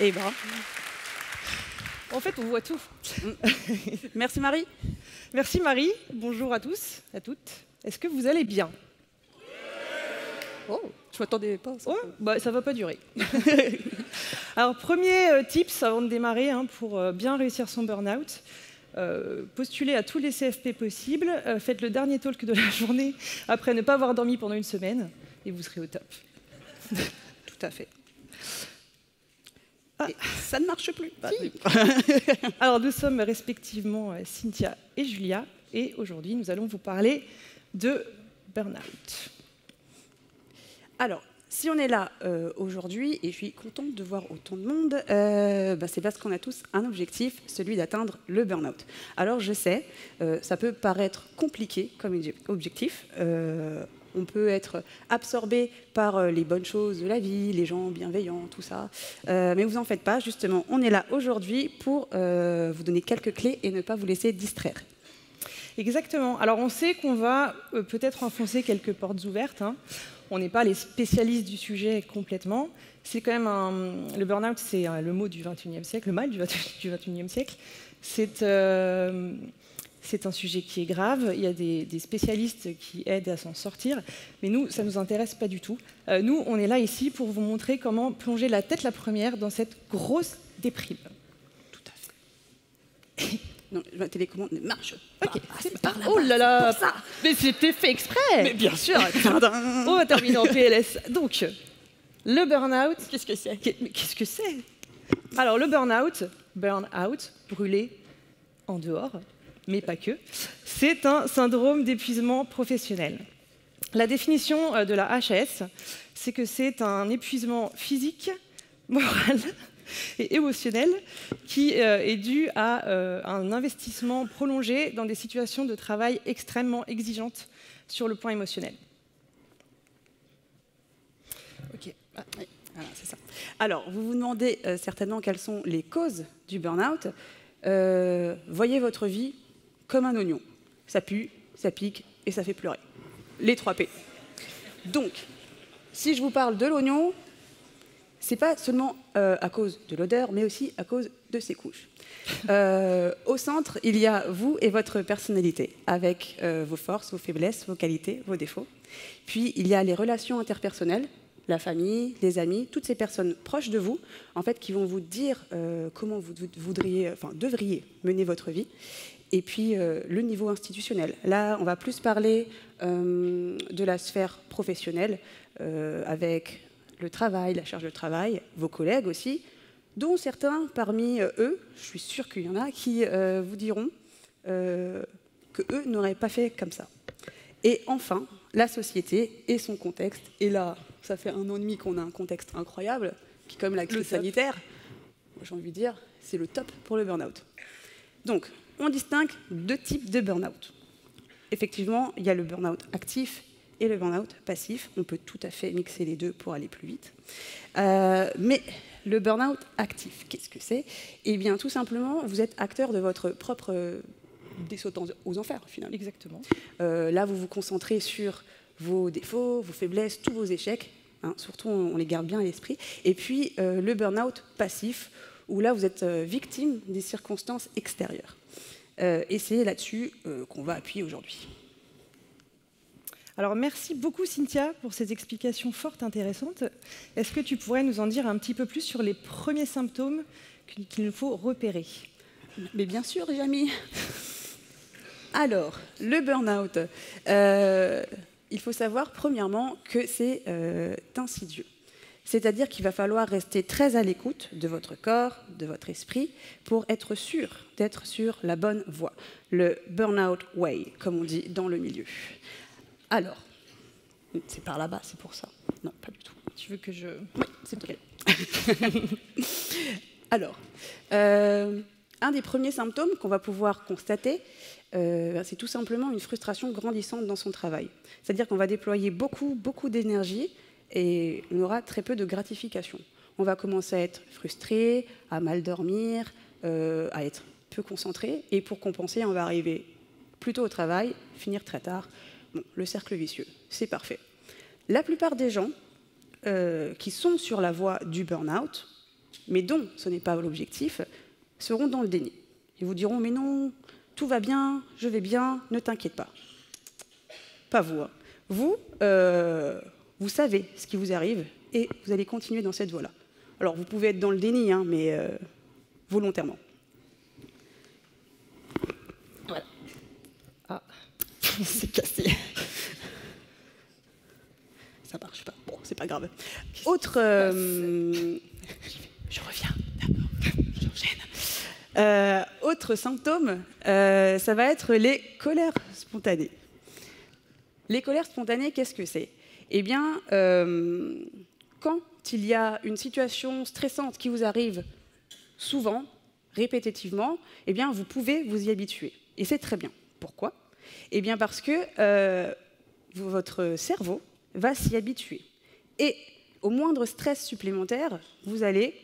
Eh ben, En fait, on voit tout. merci Marie. Merci Marie. Bonjour à tous, à toutes. Est-ce que vous allez bien? Oh, je m'attendais pas à ça. Oh, bah, ça va pas durer. Alors, premier tips avant de démarrer pour bien réussir son burn-out. Postulez à tous les CFP possibles. Faites le dernier talk de la journée après ne pas avoir dormi pendant une semaine et vous serez au top. Tout à fait. Ah, ça ne marche plus. Si. Alors, nous sommes respectivement Cynthia et Julia, et aujourd'hui, nous allons vous parler de burn-out. Alors, si on est là aujourd'hui, et je suis contente de voir autant de monde, c'est parce qu'on a tous un objectif, celui d'atteindre le burn-out. Alors, je sais, ça peut paraître compliqué comme objectif. On peut être absorbé par les bonnes choses de la vie, les gens bienveillants, tout ça. Mais vous en faites pas, justement, on est là aujourd'hui pour vous donner quelques clés et ne pas vous laisser distraire. Exactement. Alors, on sait qu'on va peut-être enfoncer quelques portes ouvertes. On n'est pas les spécialistes du sujet complètement. C'est quand même le burn-out, c'est le mot du XXIe siècle, le mal du XXIe siècle. C'est un sujet qui est grave. Il y a des spécialistes qui aident à s'en sortir. Mais nous, ça ne nous intéresse pas du tout. Nous, on est là ici pour vous montrer comment plonger la tête la première dans cette grosse déprime. Tout à fait. Non, ma télécommande ne marche pas. Ok, c'est par là. Oh là là, pour ça. mais c'était fait exprès. Mais bien sûr. On va terminer en PLS. Donc, le burn-out. Qu'est-ce que c'est? Mais qu'est-ce que c'est? Alors, le burn-out, brûler en dehors, mais pas que, c'est un syndrome d'épuisement professionnel. La définition de la HAS, c'est que c'est un épuisement physique, moral et émotionnel qui est dû à un investissement prolongé dans des situations de travail extrêmement exigeantes sur le plan émotionnel. Ok, oui, voilà, c'est ça. Alors, vous vous demandez certainement quelles sont les causes du burn-out. Voyez votre vie comme un oignon. Ça pue, ça pique et ça fait pleurer. Les 3 P. Donc, si je vous parle de l'oignon, c'est pas seulement à cause de l'odeur, mais aussi à cause de ses couches. Au centre, il y a vous et votre personnalité, avec vos forces, vos faiblesses, vos qualités, vos défauts. Puis, il y a les relations interpersonnelles, la famille, les amis, toutes ces personnes proches de vous, en fait, qui vont vous dire comment vous devriez mener votre vie. Et puis, le niveau institutionnel. Là, on va plus parler de la sphère professionnelle, avec le travail, la charge de travail, vos collègues aussi, dont certains parmi eux, je suis sûre qu'il y en a, qui vous diront qu'eux n'auraient pas fait comme ça. Et enfin, la société et son contexte. Et là, ça fait 1 an et demi qu'on a un contexte incroyable, qui, comme la crise sanitaire, j'ai envie de dire, c'est le top pour le burn-out. Donc, on distingue 2 types de burn-out. Effectivement, il y a le burn-out actif et le burn-out passif. On peut tout à fait mixer les deux pour aller plus vite. Mais le burn-out actif, qu'est-ce que c'est? Eh bien, tout simplement, vous êtes acteur de votre propre descente aux enfers, finalement. Exactement. Là, vous vous concentrez sur vos défauts, vos faiblesses, tous vos échecs. Surtout, on les garde bien à l'esprit. Et puis, le burn-out passif, où là, vous êtes victime des circonstances extérieures. Et c'est là-dessus qu'on va appuyer aujourd'hui. Alors, merci beaucoup, Cynthia, pour ces explications fort intéressantes. Est-ce que tu pourrais nous en dire un petit peu plus sur les premiers symptômes qu'il faut repérer? Mais bien sûr, Jamie. Alors, le burn-out, il faut savoir, premièrement, que c'est insidieux. C'est-à-dire qu'il va falloir rester très à l'écoute de votre corps, de votre esprit, pour être sûr d'être sur la bonne voie. Le burn-out way, comme on dit dans le milieu. Alors, c'est par là-bas, c'est pour ça. Non, pas du tout. Tu veux que je... Oui, c'est OK. Alors, un des premiers symptômes qu'on va pouvoir constater, c'est tout simplement une frustration grandissante dans son travail. C'est-à-dire qu'on va déployer beaucoup d'énergie et on aura très peu de gratification. On va commencer à être frustré, à mal dormir, à être peu concentré. Et pour compenser, on va arriver plus tôt au travail, finir très tard. Bon, le cercle vicieux, c'est parfait. La plupart des gens qui sont sur la voie du burn-out, mais dont ce n'est pas l'objectif, seront dans le déni. Ils vous diront « mais non, tout va bien, je vais bien, ne t'inquiète pas ». Pas vous. Hein. Vous, vous savez ce qui vous arrive et vous allez continuer dans cette voie-là. Alors, vous pouvez être dans le déni, hein, mais volontairement. Voilà. Ah, c'est cassé. Ça marche pas. Bon, c'est pas grave. Autre... je reviens, d'accord, j'enchaîne. Autre symptôme, ça va être les colères spontanées. Les colères spontanées, qu'est-ce que c'est? Eh bien, quand il y a une situation stressante qui vous arrive souvent, répétitivement, eh bien, vous pouvez vous y habituer. Et c'est très bien. Pourquoi? Eh bien, parce que votre cerveau va s'y habituer. Et au moindre stress supplémentaire, vous allez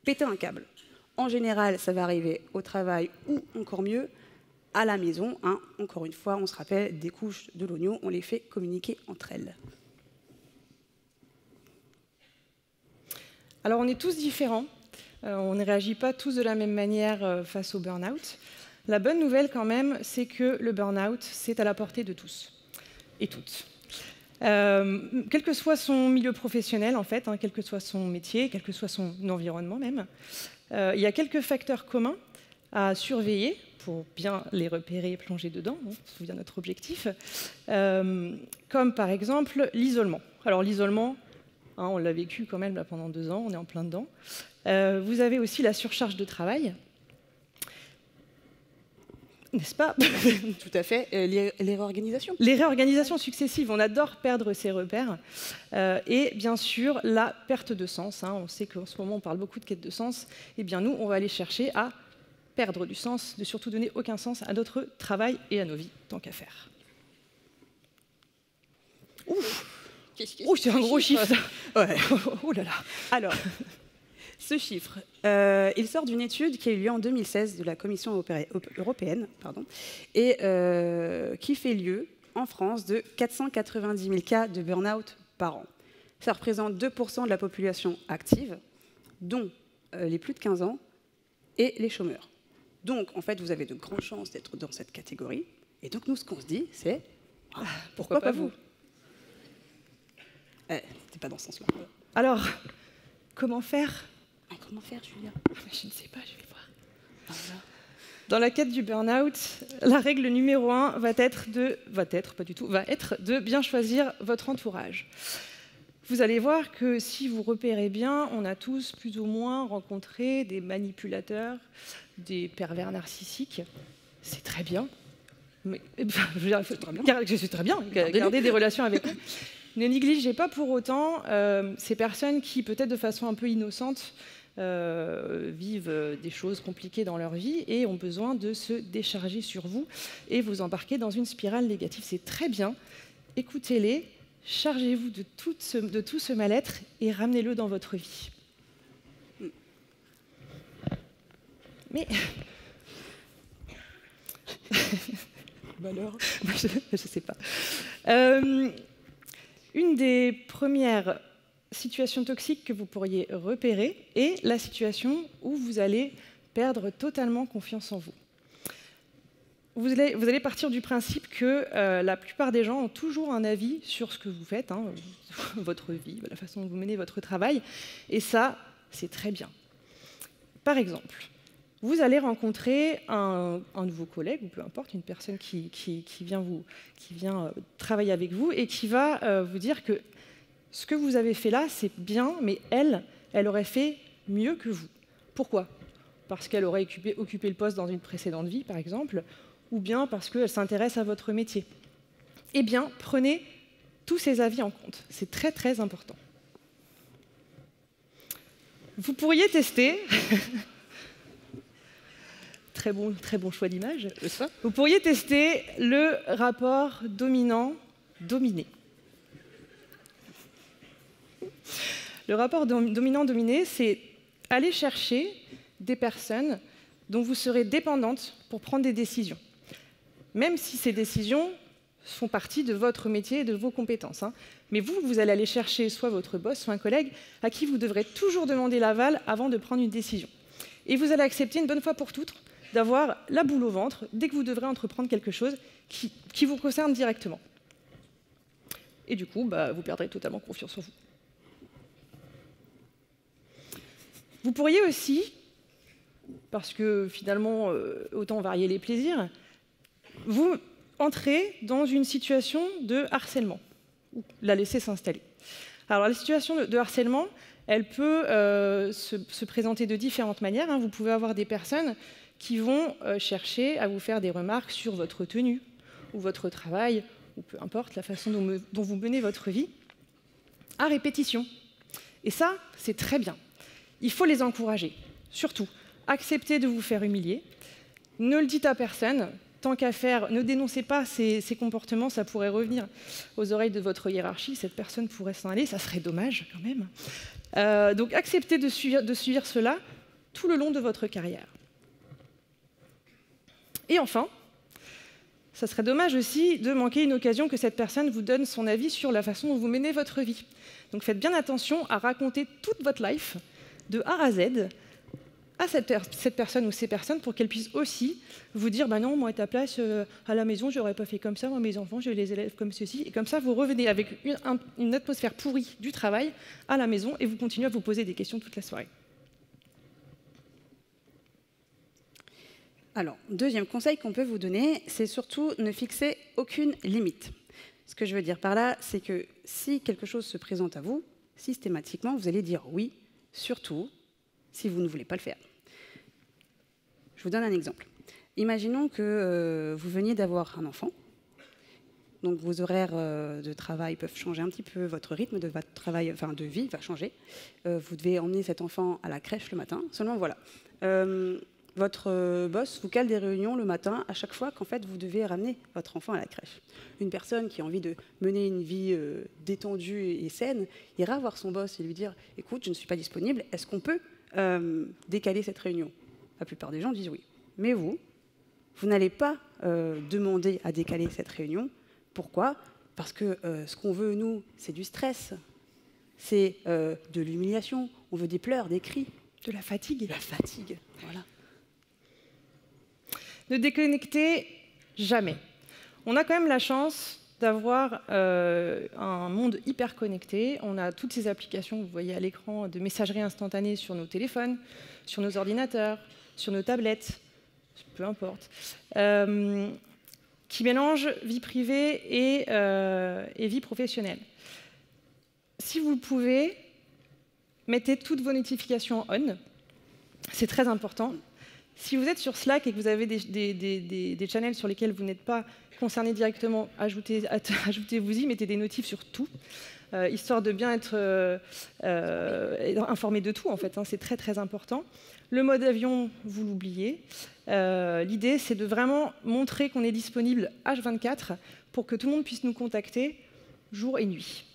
péter un câble. En général, ça va arriver au travail ou, encore mieux, à la maison. Hein. Encore une fois, on se rappelle des couches de l'oignon, on les fait communiquer entre elles. Alors, on est tous différents. On ne réagit pas tous de la même manière face au burn-out. La bonne nouvelle, quand même, c'est que le burn-out, c'est à la portée de tous et toutes. Quel que soit son milieu professionnel, en fait, hein, quel que soit son métier, quel que soit son environnement même, il y a quelques facteurs communs à surveiller pour bien les repérer et plonger dedans, hein, c'est bien notre objectif, comme par exemple l'isolement. Alors l'isolement, hein, on l'a vécu quand même là, pendant 2 ans, on est en plein dedans. Vous avez aussi la surcharge de travail, n'est-ce pas? Tout à fait. Les réorganisations. Les réorganisations successives, on adore perdre ses repères. Et bien sûr, la perte de sens. Hein. On sait qu'en ce moment, on parle beaucoup de quête de sens. Eh bien, nous, on va aller chercher à perdre du sens, de surtout donner aucun sens à notre travail et à nos vies, tant qu'à faire. Ouf, c'est un gros chiffre, ça. Ouais. Oh là là. Alors, ce chiffre, il sort d'une étude qui a eu lieu en 2016 de la Commission européenne et qui fait lieu en France de 490 000 cas de burn-out par an. Ça représente 2% de la population active, dont les plus de 15 ans et les chômeurs. Donc, en fait, vous avez de grandes chances d'être dans cette catégorie. Et donc, nous, ce qu'on se dit, c'est pourquoi pas vous? C'était pas dans ce sens-là. Alors, comment faire? Comment faire, Julia? Je ne sais pas, je vais voir. Dans la quête du burn-out, la règle numéro 1 va être de bien choisir votre entourage. Vous allez voir que si vous repérez bien, on a tous plus ou moins rencontré des manipulateurs, des pervers narcissiques. C'est très bien. Mais, je suis très bien. Garder des relations avec eux. Ne négligez pas pour autant ces personnes qui, peut-être de façon un peu innocente, vivent des choses compliquées dans leur vie et ont besoin de se décharger sur vous et vous embarquer dans une spirale négative. C'est très bien. Écoutez-les, chargez-vous de tout ce mal-être et ramenez-le dans votre vie. Mais... alors je ne sais pas. Une des premières situations toxiques que vous pourriez repérer est la situation où vous allez perdre totalement confiance en vous. Vous allez partir du principe que la plupart des gens ont toujours un avis sur ce que vous faites, hein, votre vie, la façon dont vous menez votre travail, et ça, c'est très bien. Par exemple, vous allez rencontrer un nouveau collègue, ou peu importe, une personne qui vient travailler avec vous et qui va vous dire que ce que vous avez fait là, c'est bien, mais elle aurait fait mieux que vous. Pourquoi? Parce qu'elle aurait occupé le poste dans une précédente vie, par exemple, ou bien parce qu'elle s'intéresse à votre métier. Eh bien, prenez tous ces avis en compte. C'est très, très important. Vous pourriez tester... Très bon choix d'image. Vous pourriez tester le rapport dominant-dominé. Le rapport dominant-dominé, c'est aller chercher des personnes dont vous serez dépendante pour prendre des décisions. Même si ces décisions font partie de votre métier et de vos compétences. Mais vous allez aller chercher soit votre boss, soit un collègue à qui vous devrez toujours demander l'aval avant de prendre une décision. Et vous allez accepter une bonne fois pour toutes d'avoir la boule au ventre dès que vous devrez entreprendre quelque chose qui vous concerne directement. Et du coup, vous perdrez totalement confiance en vous. Vous pourriez aussi, parce que finalement, autant varier les plaisirs, vous entrez dans une situation de harcèlement, ou la laisser s'installer. Alors la situation de harcèlement, elle peut se présenter de différentes manières. Vous pouvez avoir des personnes qui vont chercher à vous faire des remarques sur votre tenue, ou votre travail, ou peu importe la façon dont vous menez votre vie, à répétition. Et ça, c'est très bien. Il faut les encourager. Surtout, acceptez de vous faire humilier. Ne le dites à personne. Tant qu'à faire, ne dénoncez pas ces comportements, ça pourrait revenir aux oreilles de votre hiérarchie, cette personne pourrait s'en aller, ça serait dommage quand même. Donc acceptez de suivre cela tout le long de votre carrière. Et enfin, ça serait dommage aussi de manquer une occasion que cette personne vous donne son avis sur la façon dont vous menez votre vie. Donc faites bien attention à raconter toute votre life, de A à Z, à cette personne ou ces personnes pour qu'elles puissent aussi vous dire non, moi à ta place, à la maison, j'aurais pas fait comme ça, moi mes enfants, je les élève comme ceci. Et comme ça, vous revenez avec une atmosphère pourrie du travail à la maison et vous continuez à vous poser des questions toute la soirée. Alors, deuxième conseil qu'on peut vous donner, c'est surtout ne fixer aucune limite. Ce que je veux dire par là, c'est que si quelque chose se présente à vous, systématiquement, vous allez dire oui, surtout si vous ne voulez pas le faire. Je vous donne un exemple. Imaginons que vous veniez d'avoir un enfant. Donc vos horaires de travail peuvent changer un petit peu, votre rythme de votre travail, enfin de vie va changer. Vous devez emmener cet enfant à la crèche le matin. Seulement voilà, votre boss vous cale des réunions le matin à chaque fois qu'en fait vous devez ramener votre enfant à la crèche. Une personne qui a envie de mener une vie détendue et saine ira voir son boss et lui dire « Écoute, je ne suis pas disponible, est-ce qu'on peut décaler cette réunion ?» La plupart des gens disent oui. Mais vous n'allez pas demander à décaler cette réunion. Pourquoi ? Parce que ce qu'on veut, nous, c'est du stress, c'est de l'humiliation, on veut des pleurs, des cris. De la fatigue. De la fatigue, voilà. Ne déconnectez jamais. On a quand même la chance d'avoir un monde hyper connecté. On a toutes ces applications, vous voyez à l'écran, de messagerie instantanée sur nos téléphones, sur nos ordinateurs, sur nos tablettes, peu importe, qui mélangent vie privée et vie professionnelle. Si vous le pouvez, mettez toutes vos notifications en on. C'est très important. Si vous êtes sur Slack et que vous avez des channels sur lesquels vous n'êtes pas concerné directement, ajoutez-vous-y, mettez des notifs sur tout, histoire de bien être informé de tout, en fait. C'est très, très important. Le mode avion, vous l'oubliez. L'idée, c'est de vraiment montrer qu'on est disponible H24 pour que tout le monde puisse nous contacter jour et nuit.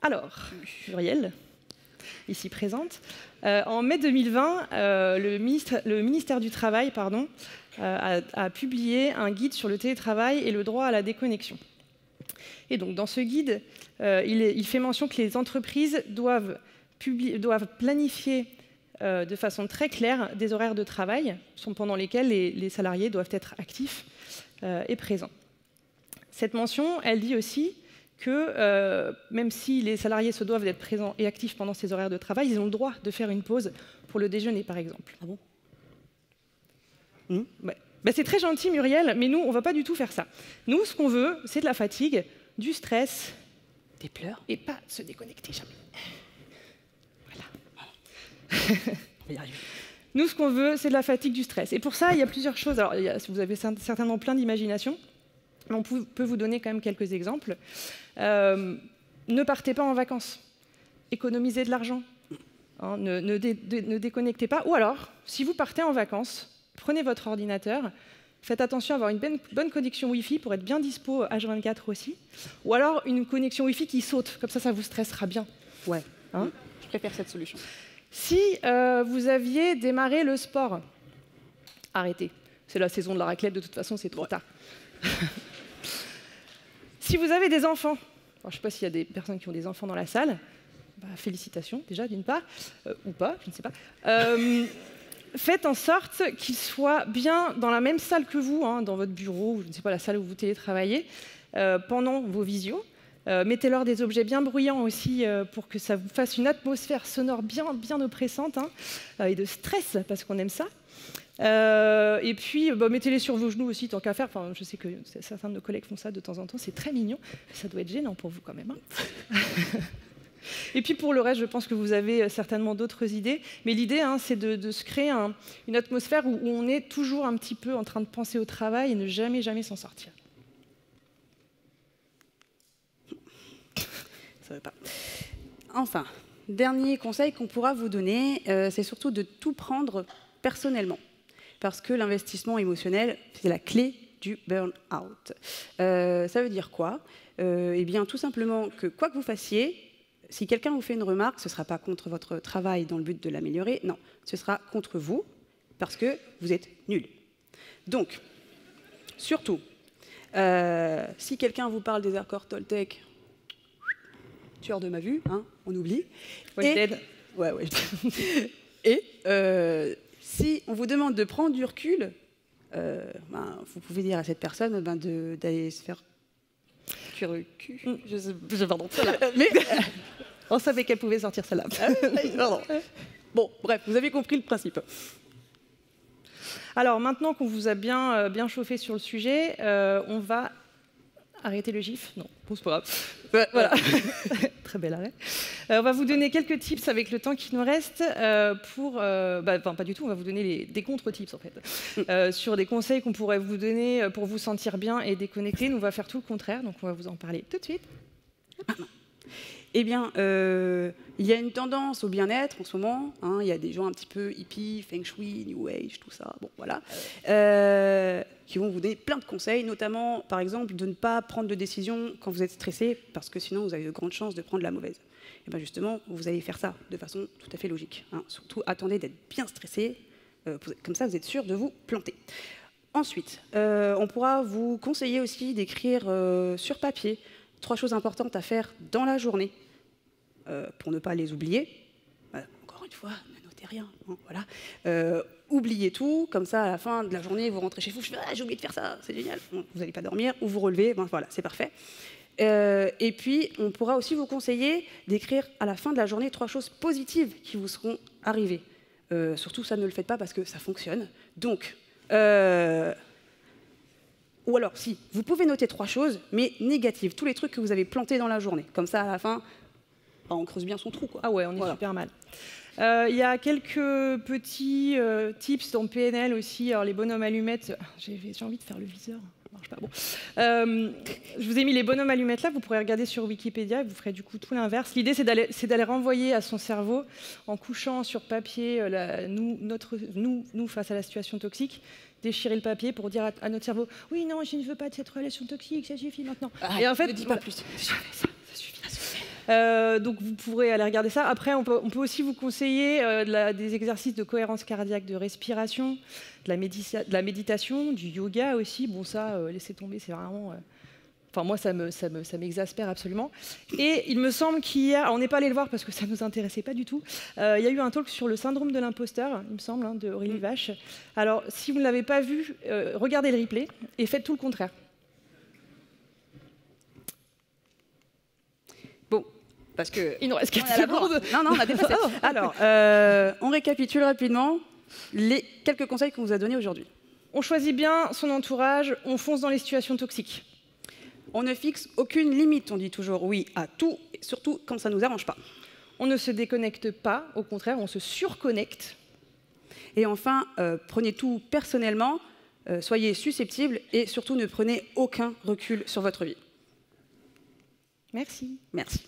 Alors, Muriel, ici présente, en mai 2020, le ministère du Travail a publié un guide sur le télétravail et le droit à la déconnexion. Et donc, dans ce guide, il fait mention que les entreprises doivent planifier de façon très claire des horaires de travail pendant lesquels les salariés doivent être actifs et présents. Cette mention, elle dit aussi que même si les salariés se doivent d'être présents et actifs pendant ces horaires de travail, ils ont le droit de faire une pause pour le déjeuner, par exemple. Ah bon ? Ouais. C'est très gentil, Muriel, mais nous, on ne va pas du tout faire ça. Nous, ce qu'on veut, c'est de la fatigue, du stress, des pleurs, et pas se déconnecter jamais. on va y arriver. Nous, ce qu'on veut, c'est de la fatigue, du stress. Et pour ça, il y a plusieurs choses. Alors, vous avez certainement plein d'imagination. On peut vous donner quand même quelques exemples. Ne partez pas en vacances. Économisez de l'argent. Ne déconnectez pas. Ou alors, si vous partez en vacances, prenez votre ordinateur. Faites attention à avoir une bonne connexion Wi-Fi pour être bien dispo H24 aussi. Ou alors une connexion Wi-Fi qui saute. Comme ça vous stressera bien. Ouais. Je préfère cette solution. Si vous aviez démarré le sport, arrêtez. C'est la saison de la raclette, de toute façon, c'est trop tard. Si vous avez des enfants, alors, je ne sais pas s'il y a des personnes qui ont des enfants dans la salle, bah, félicitations déjà d'une part, ou pas, je ne sais pas. Faites en sorte qu'ils soient bien dans la même salle que vous, hein, dans votre bureau, ou je ne sais pas, la salle où vous télétravaillez, pendant vos visios. Mettez-leur des objets bien bruyants aussi pour que ça vous fasse une atmosphère sonore bien, bien oppressante, hein, et de stress, parce qu'on aime ça. Et puis, mettez-les sur vos genoux aussi, tant qu'à faire. Enfin, je sais que certains de nos collègues font ça de temps en temps, c'est très mignon. Ça doit être gênant pour vous quand même. Hein. Et puis pour le reste, je pense que vous avez certainement d'autres idées. Mais l'idée, hein, c'est de se créer une atmosphère où on est toujours un petit peu en train de penser au travail et ne jamais, jamais s'en sortir. Ça va pas. Enfin, dernier conseil qu'on pourra vous donner, c'est surtout de tout prendre personnellement. Parce que l'investissement émotionnel, c'est la clé du burn-out. Ça veut dire quoi? Eh bien, tout simplement que quoi que vous fassiez, si quelqu'un vous fait une remarque, ce ne sera pas contre votre travail dans le but de l'améliorer, non, ce sera contre vous, parce que vous êtes nul. Donc, surtout, si quelqu'un vous parle des accords Toltec, tueur de ma vue, hein, on oublie. Et si on vous demande de prendre du recul, vous pouvez dire à cette personne d'aller se faire cuire le cul. Pardon. Mais on savait qu'elle pouvait sortir celle-là. Pardon. Bon, bref, vous avez compris le principe. Alors maintenant qu'on vous a bien chauffé sur le sujet, on va arrêter le gif. Non, c'est pas grave. Voilà. Très bel arrêt. On va vous donner quelques tips avec le temps qui nous reste pas du tout, on va vous donner des contre-tips en fait. Sur des conseils qu'on pourrait vous donner pour vous sentir bien et déconnecter. Nous, on va faire tout le contraire, donc on va vous en parler tout de suite. Eh bien, il y a une tendance au bien-être en ce moment. Hein, il y a des gens un petit peu hippie, feng shui, new age, tout ça. Bon, voilà, qui vont vous donner plein de conseils, notamment, par exemple, de ne pas prendre de décision quand vous êtes stressé, parce que sinon, vous avez de grandes chances de prendre la mauvaise. Et bien justement, vous allez faire ça de façon tout à fait logique. Hein. Surtout, attendez d'être bien stressé, comme ça, vous êtes sûr de vous planter. Ensuite, on pourra vous conseiller aussi d'écrire sur papier 3 choses importantes à faire dans la journée pour ne pas les oublier. Encore une fois, ne notez rien. Hein, voilà. Oubliez tout, comme ça, à la fin de la journée, vous rentrez chez vous, j'ai oublié de faire ça, c'est génial. Bon, vous n'allez pas dormir, ou vous relevez, voilà, c'est parfait. Et puis, on pourra aussi vous conseiller d'écrire à la fin de la journée 3 choses positives qui vous seront arrivées. Surtout, ça, ne le faites pas parce que ça fonctionne. Donc, ou alors, si, vous pouvez noter 3 choses, mais négatives, tous les trucs que vous avez plantés dans la journée. Comme ça, à la fin, on creuse bien son trou, quoi. Ah ouais, on est super mal. Il y a quelques petits tips dans PNL aussi. Alors, les bonhommes allumettes, j'ai envie de faire le viseur. Marche pas. Bon. Je vous ai mis les bonhommes allumettes là, vous pourrez regarder sur Wikipédia, vous ferez du coup tout l'inverse. L'idée, c'est d'aller renvoyer à son cerveau, en couchant sur papier nous face à la situation toxique, déchirer le papier pour dire à notre cerveau « Oui, non, je ne veux pas de cette relation toxique, ça suffit maintenant. » Et en fait, ne dis pas plus. Ça suffit. Donc vous pourrez aller regarder ça. Après, on peut aussi vous conseiller des exercices de cohérence cardiaque, de respiration, de la méditation, du yoga aussi. Bon, ça, laissez tomber, c'est vraiment... Enfin, moi, ça m'exaspère absolument. Et il me semble qu'hier, on n'est pas allé le voir parce que ça ne nous intéressait pas du tout, il y a eu un talk sur le syndrome de l'imposteur, il me semble, hein, de Aurélie Vache. Alors, si vous ne l'avez pas vu, regardez le replay et faites tout le contraire. Bon, parce que... Il nous reste 4 secondes. Non, on a dépassé. Alors, on récapitule rapidement les quelques conseils qu'on vous a donnés aujourd'hui. On choisit bien son entourage, on fonce dans les situations toxiques. On ne fixe aucune limite, on dit toujours oui à tout, et surtout quand ça ne nous arrange pas. On ne se déconnecte pas, au contraire, on se surconnecte. Et enfin, prenez tout personnellement, soyez susceptibles et surtout ne prenez aucun recul sur votre vie. Merci. Merci.